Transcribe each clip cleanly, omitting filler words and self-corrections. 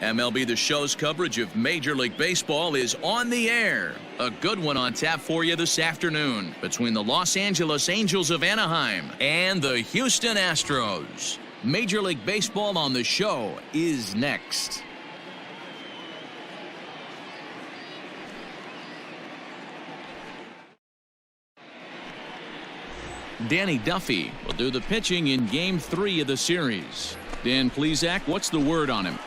MLB The Show's coverage of Major League Baseball is on the air. A good one on tap for you this afternoon between the Los Angeles Angels of Anaheim and the Houston Astros. Major League Baseball on The Show is next. Danny Duffy will do the pitching in Game 3 of the series. Dan Plesac, what's the word on him?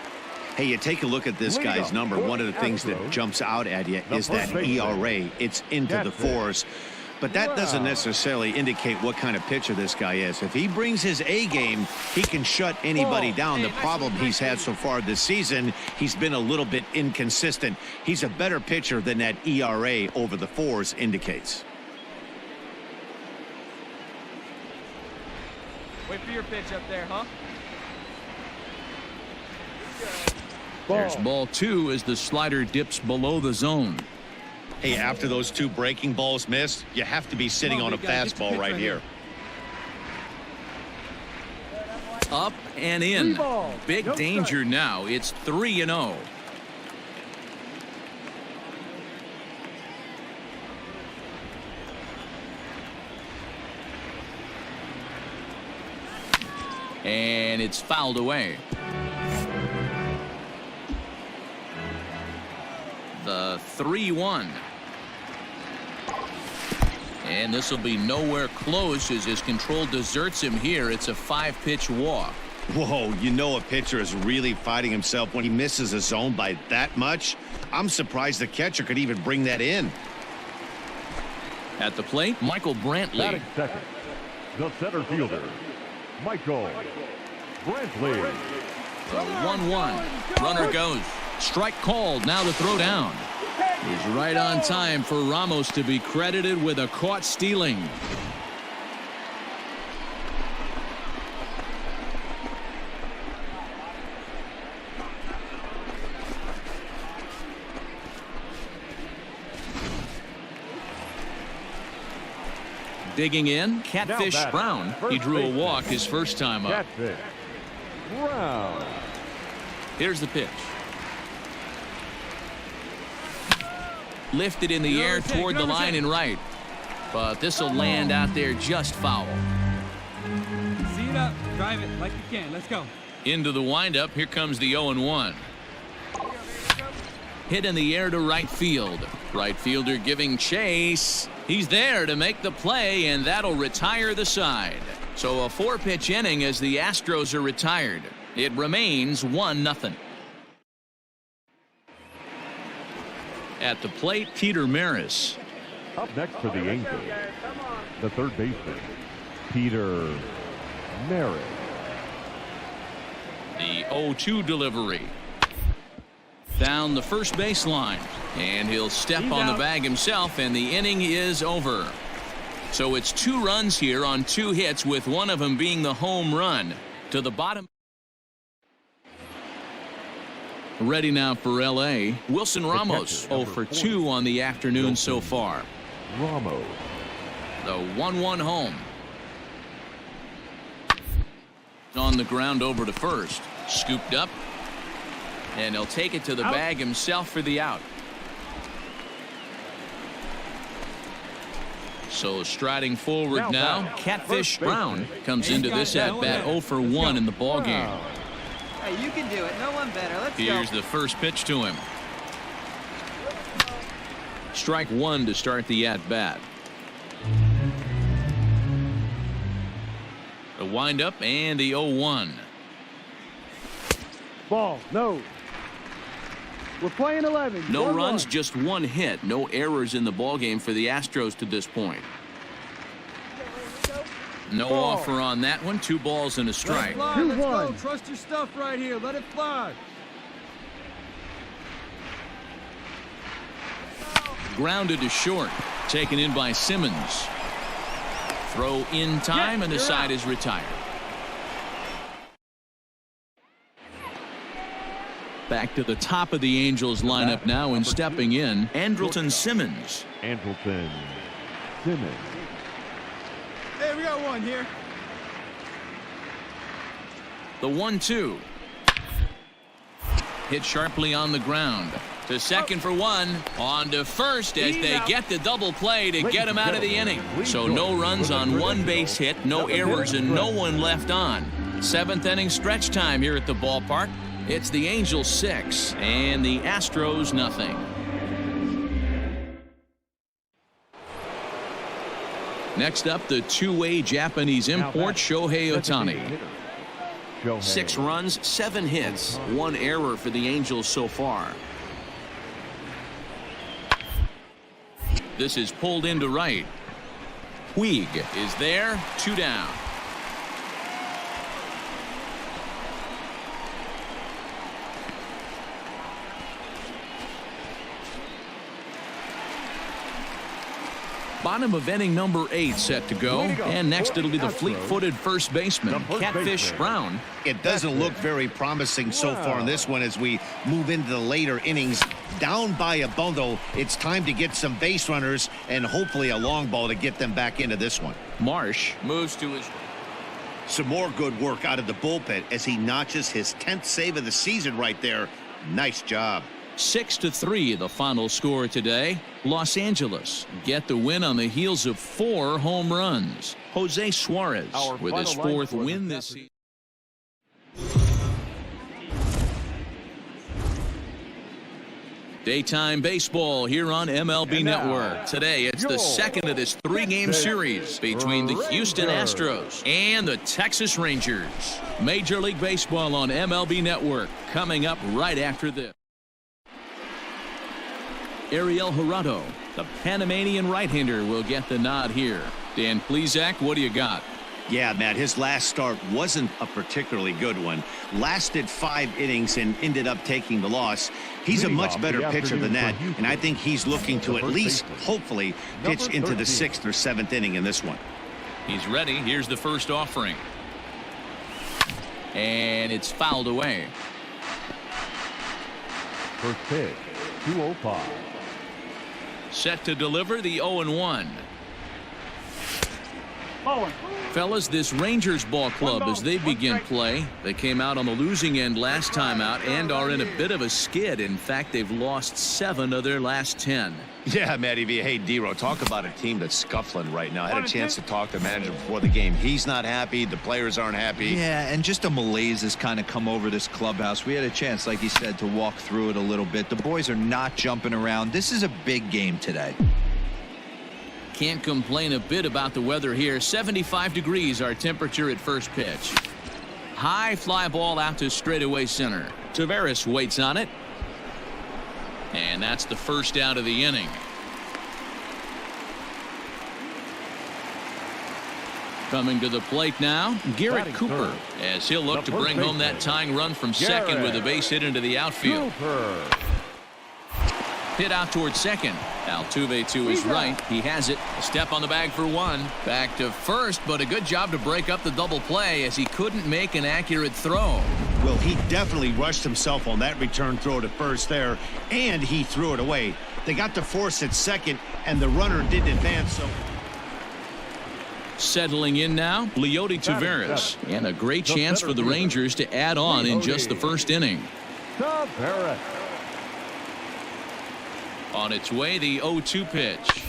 Hey, you take a look at this guy's number. One of the things that jumps out at you is that ERA. It's into the fours. But that doesn't necessarily indicate what kind of pitcher this guy is. If he brings his A game, he can shut anybody down. The problem he's had so far this season, he's been a little bit inconsistent. He's a better pitcher than that ERA over the fours indicates. Wait for your pitch up there, huh? There's ball 2 as the slider dips below the zone. Hey, after those 2 breaking balls missed, you have to be sitting on a fastball right here. Up and in. Big danger now. It's 3-0. And it's fouled away. The 3-1. And this will be nowhere close as his control deserts him here. It's a 5-pitch walk. Whoa, you know a pitcher is really fighting himself when he misses a zone by that much. I'm surprised the catcher could even bring that in. At the plate, Michael Brantley. Batting second, the center fielder, Michael Brantley. The 1-1. Runner goes. Strike called. Now the throw down. He's right on time for Ramos to be credited with a caught stealing. Digging in, Catfish Brown. He drew a walk his first time up. Catfish Brown. Here's the pitch. Lifted in the air toward the line and right. But this will land out there just foul. See it up. Drive it like you can. Let's go. Into the windup. Here comes the 0-1. Hit in the air to right field. Right fielder giving chase. He's there to make the play, and that'll retire the side. So a 4-pitch inning as the Astros are retired. It remains 1-0. At the plate, Peter Maris. Up next for the Angels, the third baseman, Peter Maris. The 0-2 delivery. Down the first baseline. And he'll step on the bag himself, and the inning is over. So it's 2 runs here on 2 hits, with one of them being the home run. To the bottom. Ready now for L.A. Wilson Ramos, 0 for 2 on the afternoon so far. Ramos. The 1-1 home. On the ground over to first. Scooped up. And he'll take it to the bag himself for the out. So striding forward now, Catfish Brown comes into this at-bat 0 for 1 in the ballgame. Hey, you can do it. No one better. Let's go. Here's the first pitch to him. Strike 1 to start the at-bat. The windup and the 0-1. Ball, no. We're playing 11. No runs, just 1 hit. No errors in the ballgame for the Astros to this point. No offer on that one. 2 balls and a strike. Let's go. Trust your stuff right here. Let it fly. Grounded to short. Taken in by Simmons. Throw in time, and the side is retired. Back to the top of the Angels lineup now, and stepping in, Andrelton Simmons. Andrelton Simmons. Hey, we got one here. The 1-2. hit sharply on the ground. To second for one. On to first as they get the double play to get him out of the inning. So no runs on one base hit, no errors, and no one left on. 7th inning stretch time here at the ballpark. It's the Angels 6 and the Astros nothing. Next up, the two-way Japanese import Shohei Ohtani. 6 runs, 7 hits, 1 error for the Angels so far. This is pulled into right. Puig is there, 2 down. Bottom of inning number 8 set to go. And next it'll be the fleet-footed first baseman, Catfish Brown. It doesn't look very promising so far in this one as we move into the later innings. Down by a bundle, it's time to get some base runners and hopefully a long ball to get them back into this one. Marsh moves to his... Some more good work out of the bullpen as he notches his 10th save of the season right there. Nice job. 6-3 the final score today. Los Angeles get the win on the heels of 4 home runs. Jose Suarez with his 4th win this season. Daytime baseball here on MLB Network. Today it's the second of this 3-game series between the Houston Astros and the Texas Rangers. Major League Baseball on MLB Network coming up right after this. Ariel Jurado, the Panamanian right-hander, will get the nod here. Dan Plesac, what do you got? Yeah, Matt, his last start wasn't a particularly good one. Lasted 5 innings and ended up taking the loss. He's a much better pitcher than that, and I think he's looking to at least, hopefully, pitch into the 6th or 7th inning in this one. He's ready. Here's the first offering. And it's fouled away. First pitch, 205. Set to deliver the 0-1. Fellas, this Rangers ball club, as they begin play, they came out on the losing end last time out and are in a bit of a skid. In fact, they've lost 7 of their last 10. Yeah, Matty V. Hey, D-Row, talk about a team that's scuffling right now. I had a chance to talk to the manager before the game. He's not happy. The players aren't happy. Yeah, and just a malaise has kind of come over this clubhouse. We had a chance, like you said, to walk through it a little bit. The boys are not jumping around. This is a big game today. Can't complain a bit about the weather here. 75 degrees our temperature at first pitch. High fly ball out to straightaway center. Taveras waits on it. And that's the first out of the inning. Coming to the plate now, Garrett Cooper, as he'll look to bring home that tying run from second with a base hit into the outfield. Hit out towards second. Altuve to his right. He has it. A step on the bag for 1. Back to first, but a good job to break up the double play as he couldn't make an accurate throw. Well, he definitely rushed himself on that return throw to first there, and he threw it away. They got to force at second, and the runner didn't advance, so... Settling in now, Leody Taveras. And a great chance for the Rangers to add on in just the first inning. Taveras. On its way, the 0-2 pitch.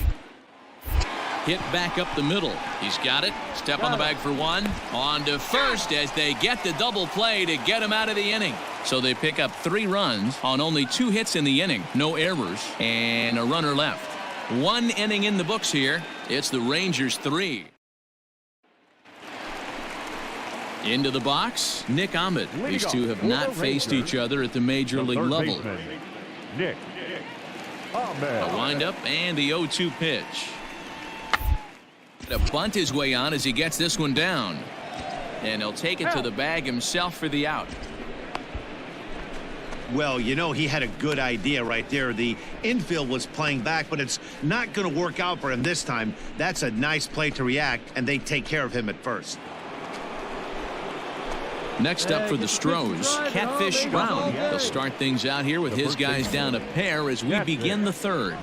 Hit back up the middle. He's got it. Step on the bag for 1. On to first as they get the double play to get him out of the inning. So they pick up 3 runs on only 2 hits in the inning. No errors and a runner left. 1 inning in the books here. It's the Rangers 3. Into the box, Nick Ahmed. These two have not faced each other at the major league level. Nick Ahmed. A windup and the 0-2 pitch. To bunt his way on as he gets this one down. And he'll take it to the bag himself for the out. Well, you know, he had a good idea right there. The infield was playing back, but it's not going to work out for him this time. That's a nice play to react, and they take care of him at first. Next up for the Stros, Catfish Brown. They'll start things out here with his guys down a pair as we begin the 3rd.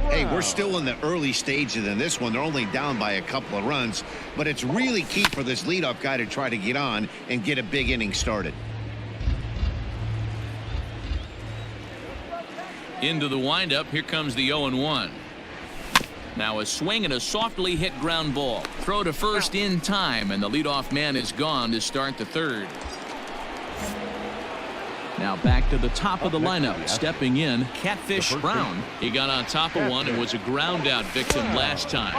Hey, we're still in the early stages in this one. They're only down by a couple of runs, but it's really key for this leadoff guy to try to get on and get a big inning started. Into the windup. Here comes the 0-1. Now a swing and a softly hit ground ball. Throw to first in time, and the leadoff man is gone to start the third. Now back to the top of the lineup. Stepping in, Catfish Brown. He got on top of one and was a ground out victim last time.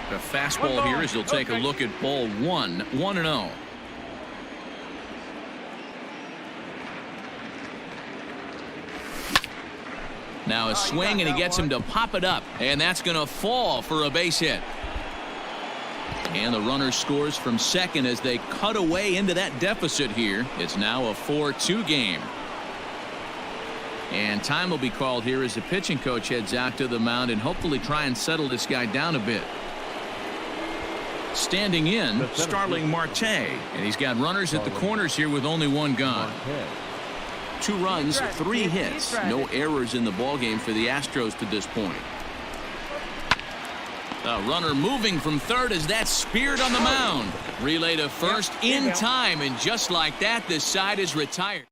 The fastball here as he'll take a look at ball one. 1-0. Now a swing, and he gets him to pop it up, and that's going to fall for a base hit. And the runner scores from second as they cut away into that deficit here. It's now a 4-2 game. And time will be called here as the pitching coach heads out to the mound and hopefully try and settle this guy down a bit. Standing in, Starling Marte, and he's got runners at the corners here with only one gone. 2 runs, 3 hits, no errors in the ballgame for the Astros to this point. A runner moving from third as that's speared on the mound. Relay to first in time, and just like that, this side is retired.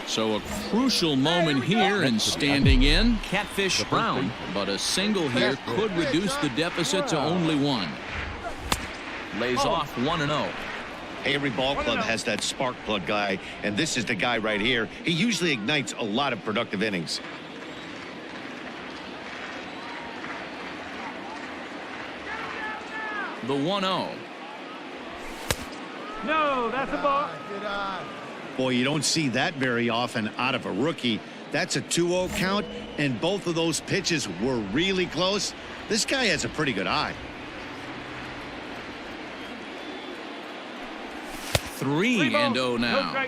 So a crucial moment here, and standing in, Catfish Brown, but a single here could reduce the deficit to only 1. Lays off 1-0. Every ball club has that spark plug guy, and this is the guy right here. He usually ignites a lot of productive innings. The 1-0. No, that's a ball. Boy, you don't see that very often out of a rookie. That's a 2-0 count, and both of those pitches were really close. This guy has a pretty good eye. 3-0 now.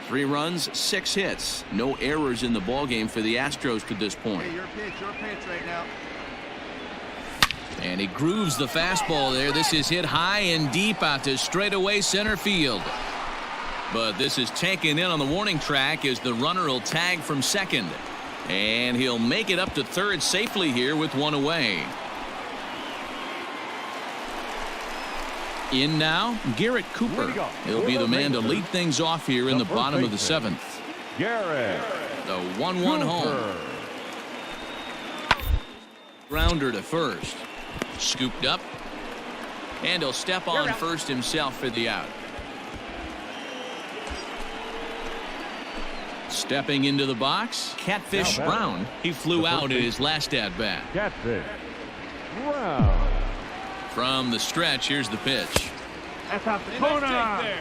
3 runs, 6 hits. No errors in the ballgame for the Astros to this point. Hey, your pitch right now. And he grooves the fastball there. This is hit high and deep out to straightaway center field. But this is taken in on the warning track as the runner will tag from second. And he'll make it up to third safely here with 1 away. In now, Garrett Cooper. He'll be the man to lead things off here in the bottom of the 7th. Garrett. The 1-1 home. Grounder to first. Scooped up. And he'll step on first himself for the out. Stepping into the box, Catfish Brown. He flew out in his last at-bat. Catfish Brown. From the stretch, here's the pitch. That's off the corner. Hey,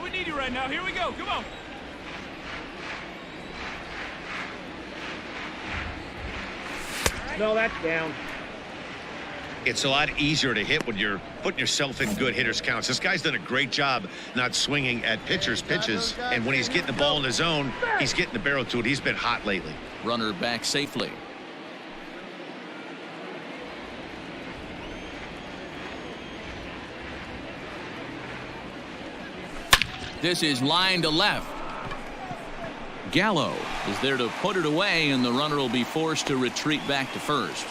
we need you right now. Here we go. Come on. No, that's down. It's a lot easier to hit when you're putting yourself in good hitters counts. This guy's done a great job not swinging at pitchers' pitches, and when he's getting the ball in his zone, he's getting the barrel to it. He's been hot lately. Runner back safely. This is line to left. Gallo is there to put it away, and the runner will be forced to retreat back to first.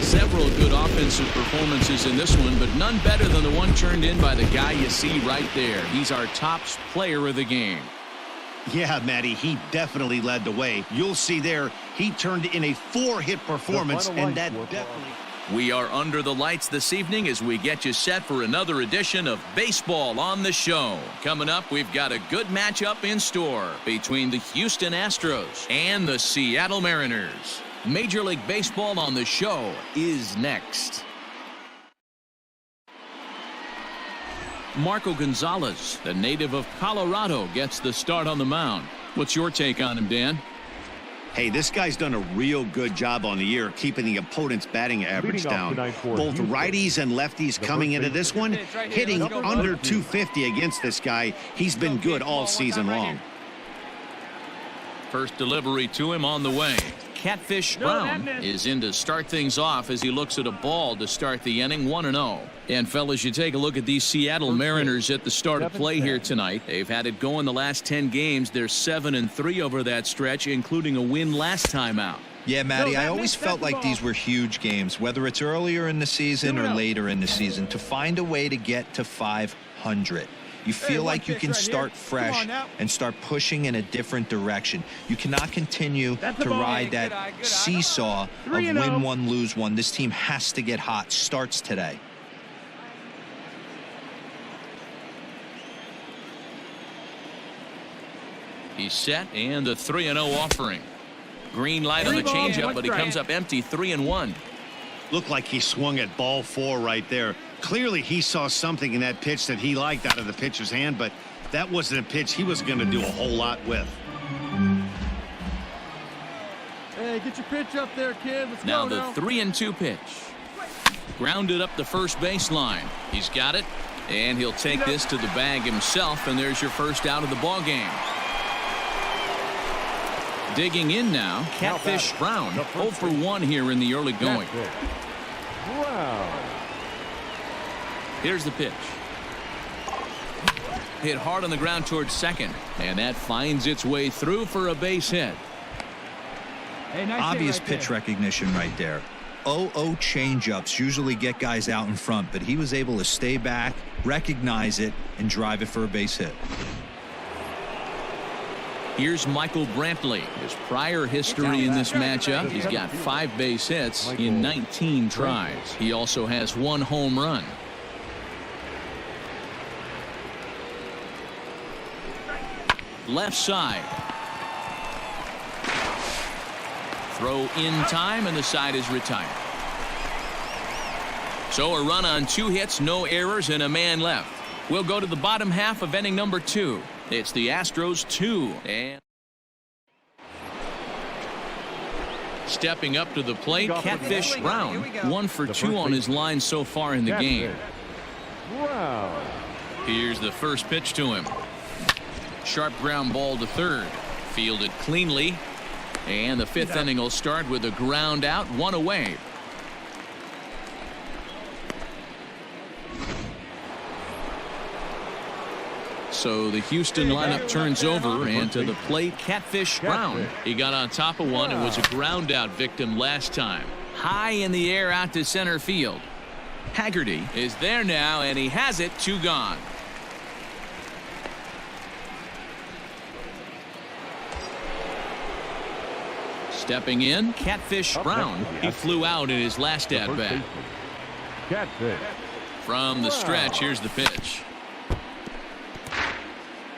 Several good offensive performances in this one, but none better than the one turned in by the guy you see right there. He's our top player of the game. Yeah, Matty, he definitely led the way. You'll see there, he turned in a 4-hit performance, and that definitely... We are under the lights this evening as we get you set for another edition of Baseball on the Show. Coming up, we've got a good matchup in store between the Houston Astros and the Seattle Mariners. Major League Baseball on the Show is next. Marco Gonzalez, the native of Colorado, gets the start on the mound. What's your take on him, Dan? Hey, this guy's done a real good job on the year keeping the opponent's batting average down. Both righties and lefties coming into this one, hitting under 250 against this guy. He's been good all season long. First delivery to him on the way. Catfish Brown is in to start things off as he looks at a ball to start the inning. 1-0. And fellas, you take a look at these Seattle Mariners at the start of play here tonight. They've had it going the last 10 games. They're 7-3 over that stretch, including a win last time out. Yeah, Matty, I always felt like these were huge games, whether it's earlier in the season or later in the season, to find a way to get to 500. You feel like you can start fresh and start pushing in a different direction. You cannot continue to ride that seesaw of win one, lose one. This team has to get hot. Starts today. He's set, and the 3-0 offering. Green light on the changeup, but he comes up empty. 3-1. Looked like he swung at ball 4 right there. Clearly he saw something in that pitch that he liked out of the pitcher's hand, but that wasn't a pitch he was going to do a whole lot with. Hey, get your pitch up there, kid. Let's Now go the 3-2 pitch. Grounded up the first baseline. He's got it, and he'll take this to the bag himself, and there's your first out of the ball game. Digging in now, Catfish Brown. 0 for 1 here in the early going. Wow. Here's the pitch. Hit hard on the ground towards second, and that finds its way through for a base hit. Hey, nice Obvious right pitch there. recognition right there. 0-0 changeups usually get guys out in front, but he was able to stay back, recognize it, and drive it for a base hit. Here's Michael Brantley. His prior history in this matchup, he's got 5 base hits in 19 tries. He also has 1 home run. Left side. Throw in time, and the side is retired. So a run on 2 hits, no errors, and a man left. We'll go to the bottom half of inning number 2. It's the Astros 2. And stepping up to the plate, Catfish Brown. 1 for 2 on his line so far in the game. Wow. Here's the first pitch to him. Sharp ground ball to third. Fielded cleanly. And the 5th inning will start with a ground out, 1 away. So the Houston lineup turns over, and to the plate, Catfish Brown. He got on top of one and was a ground out victim last time. High in the air out to center field. Haggerty is there now, and he has it. 2 gone. Stepping in, Catfish Brown. He flew out in his last at-bat. Catfish. From the stretch, here's the pitch.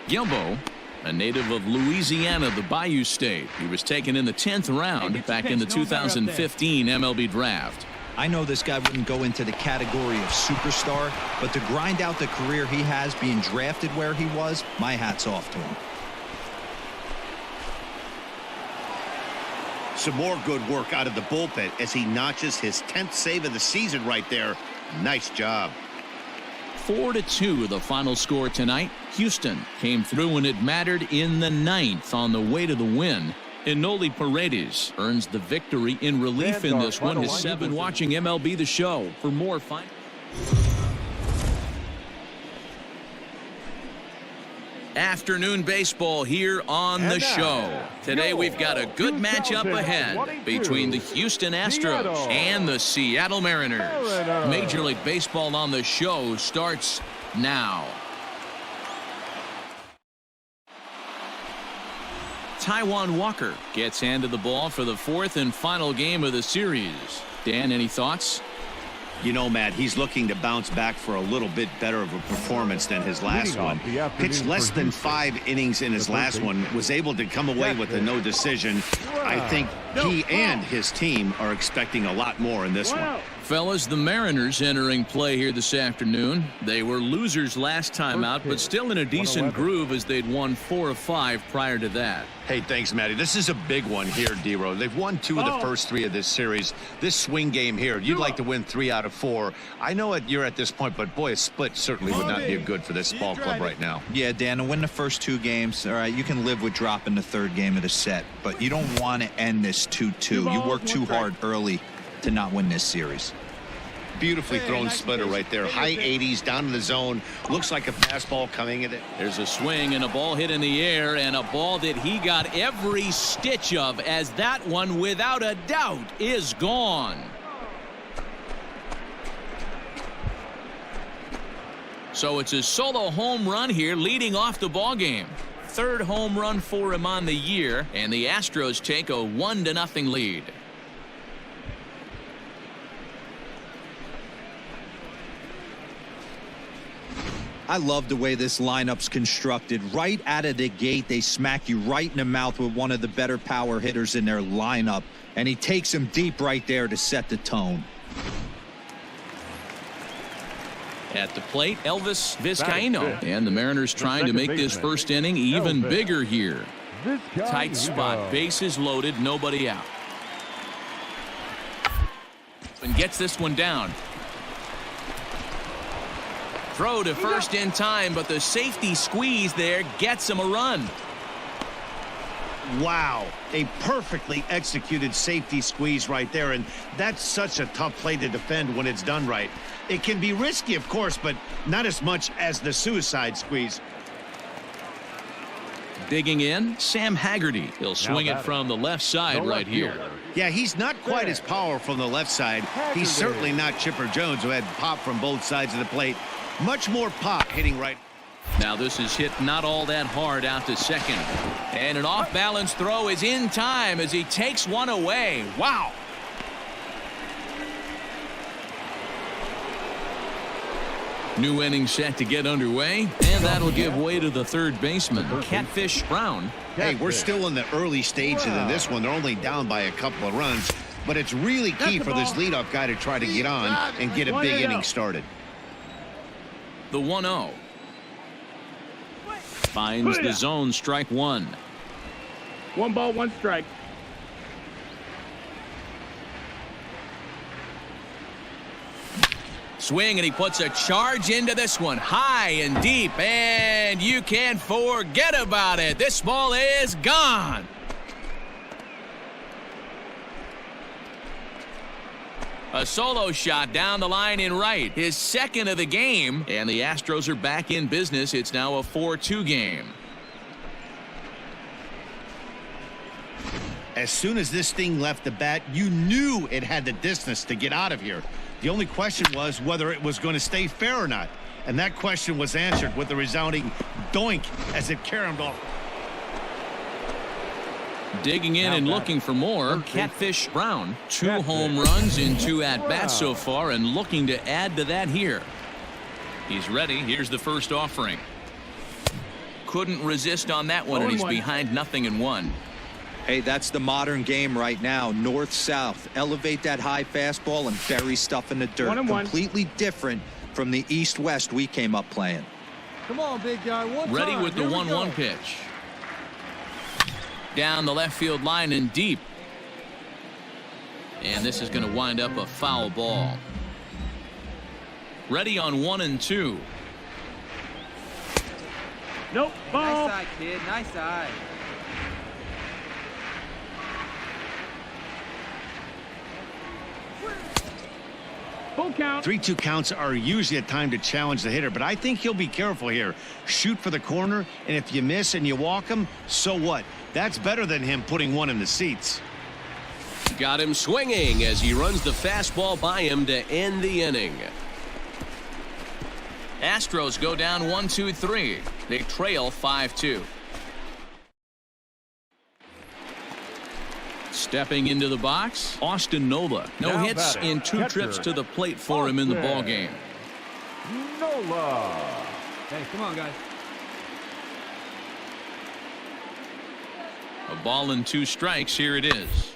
Gilbo, a native of Louisiana, the Bayou State. He was taken in the 10th round back in the 2015 MLB draft. I know this guy wouldn't go into the category of superstar, but to grind out the career he has being drafted where he was, my hat's off to him. Some more good work out of the bullpen as he notches his 10th save of the season right there. Nice job. 4-2 the final score tonight. Houston came through when it mattered in the 9th on the way to the win. Enoli Paredes earns the victory in relief in this one. His 7 watching MLB The Show. For more fun. Afternoon baseball here on the show. Today we've got a good matchup ahead between the Houston Astros and the Seattle Mariners. Major League Baseball on the show starts now. Taijuan Walker gets handed the ball for the 4th and final game of the series. Dan, any thoughts? You know, Matt, he's looking to bounce back for a little bit better of a performance than his last one. Pitched less than 5 innings in his last one, was able to come away with a no decision. I think he and his team are expecting a lot more in this one. Fellas, the Mariners entering play here this afternoon. They were losers last time out, but still in a decent groove as they'd won 4 of 5 prior to that. Hey, thanks, Matty. This is a big one here, D-Row. They've won 2 of the first 3 of this series. This swing game here, you'd like to win 3 out of 4. I know you're at this point, but boy, a split certainly would not be good for this ball club right now. Yeah, Dan, to win the first 2 games, all right, you can live with dropping the 3rd game of the set, but you don't want to end this 2-2. You work too hard early to not win this series. Beautifully thrown splitter right there. High 80s down in the zone. Looks like a fastball coming in it. There's a swing and a ball hit in the air, and a ball that he got every stitch of, as that one without a doubt is gone. So it's a solo home run here leading off the ball game. 3rd home run for him on the year, and the Astros take a 1-0 lead. I love the way this lineup's constructed. Right out of the gate, they smack you right in the mouth with one of the better power hitters in their lineup, and he takes him deep right there to set the tone. At the plate, Elvis Vizcaíno, and the Mariners trying to make this first inning even bigger here. Tight spot, bases loaded, nobody out. And gets this one down. Throw to first in time, but the safety squeeze there gets him a run. Wow, a perfectly executed safety squeeze right there, and that's such a tough play to defend when it's done right. It can be risky, of course, but not as much as the suicide squeeze. Digging in, Sam Haggerty. He'll swing it from the left side right here. Yeah, he's not quite as powerful from the left side. He's certainly not Chipper Jones, who had pop from both sides of the plate. Much more pop hitting right. Now this is hit not all that hard out to second. And an off-balance throw is in time as he takes one away. Wow. New inning set to get underway, and that'll give way to the 3rd baseman, Catfish Brown. Hey, we're still in the early stages of this one. They're only down by a couple of runs, but it's really key for this leadoff guy to try to get on and get a big inning started. The 1-0. Finds the zone, strike 1. 1 ball, 1 strike. Swing, and he puts a charge into this one, high and deep, and you can't forget about it. This ball is gone. A solo shot down the line in right, his 2nd of the game, and the Astros are back in business. It's now a 4-2 game. As soon as this thing left the bat, you knew it had the distance to get out of here. The only question was whether it was going to stay fair or not, and that question was answered with a resounding doink as it caromed off. Digging in and looking for more, Catfish Brown. 2 home runs in 2 at-bats so far, and looking to add to that here. He's ready. Here's the first offering. Couldn't resist on that one, and he's behind 0-1. Hey, that's the modern game right now. North-south. Elevate that high fastball and bury stuff in the dirt. Completely different from the east-west we came up playing. Come on, big guy. Ready with the 1-1 pitch. Down the left field line and deep. And this is going to wind up a foul ball. Ready on 1-2. Nope. Ball. Nice eye, kid. Nice eye. Full count. 3-2 counts are usually a time to challenge the hitter, but I think he'll be careful here. Shoot for the corner, and if you miss and you walk him, so what? That's better than him putting one in the seats. Got him swinging as he runs the fastball by him to end the inning. Astros go down 1-2-3. They trail 5-2. Stepping into the box, Austin Nola. No hits in 2 trips to the plate for him in the ball game. Nola. Hey, come on, guys. A ball and 2 strikes. Here it is.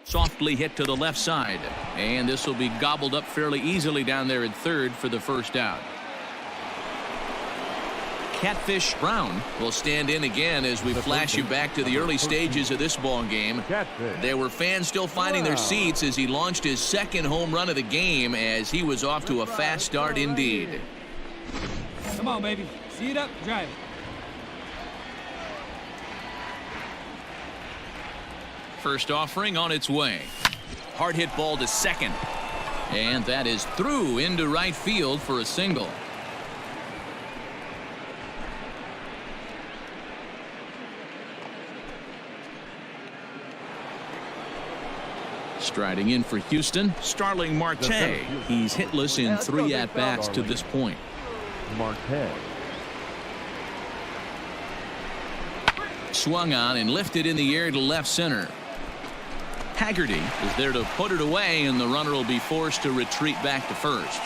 Softly hit to the left side. And this will be gobbled up fairly easily down there at third for the first out. Catfish Brown will stand in again as we flash you back to the early stages of this ball game. There were fans still finding their seats as he launched his second home run of the game, as he was off to a fast start indeed. Come on, baby. See it up, drive it. First offering on its way. Hard hit ball to second. And that is through into right field for a single. Striding in for Houston, Starling Marte. He's hitless in 3 at-bats to this point. Marte. Swung on and lifted in the air to left center. Haggerty is there to put it away, and the runner will be forced to retreat back to first.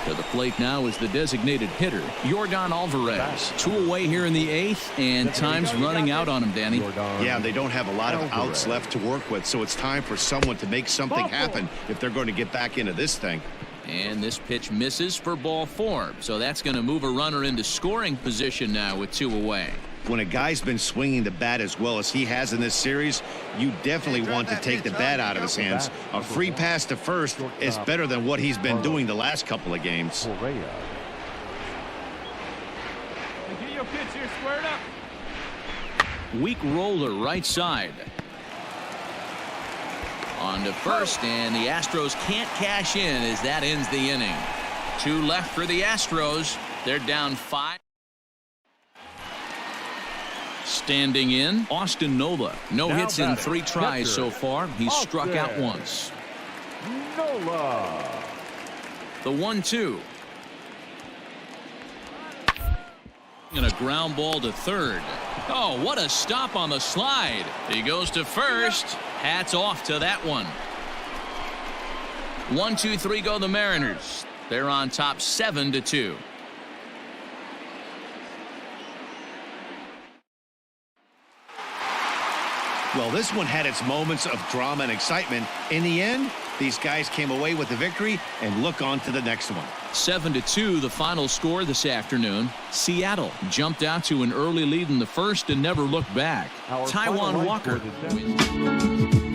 To the plate now is the designated hitter, Yordan Alvarez. 2 away here in the 8th, and time's running out on him, Danny. Yeah, they don't have a lot of outs left to work with, so it's time for someone to make something happen if they're going to get back into this thing. And this pitch misses for ball 4, so that's going to move a runner into scoring position now with 2 away. When a guy's been swinging the bat as well as he has in this series, you definitely want to take the bat out of his hands. A free pass to first is better than what he's been doing the last couple of games. Get your pitch here squared up. Weak roller right side. On to first, and the Astros can't cash in as that ends the inning. 2 left for the Astros. They're down 5. Standing in, Austin Nola. No hits in 3 tries so far. He's struck out once. Nola. The 1-2. And a ground ball to third. Oh, what a stop on the slide. He goes to first. Hats off to that one. 1-2-3 go the Mariners. They're on top 7-2. Well, this one had its moments of drama and excitement. In the end, these guys came away with the victory and look on to the next one. 7-2 the final score this afternoon. Seattle jumped out to an early lead in the first and never looked back. Taijuan Walker wins.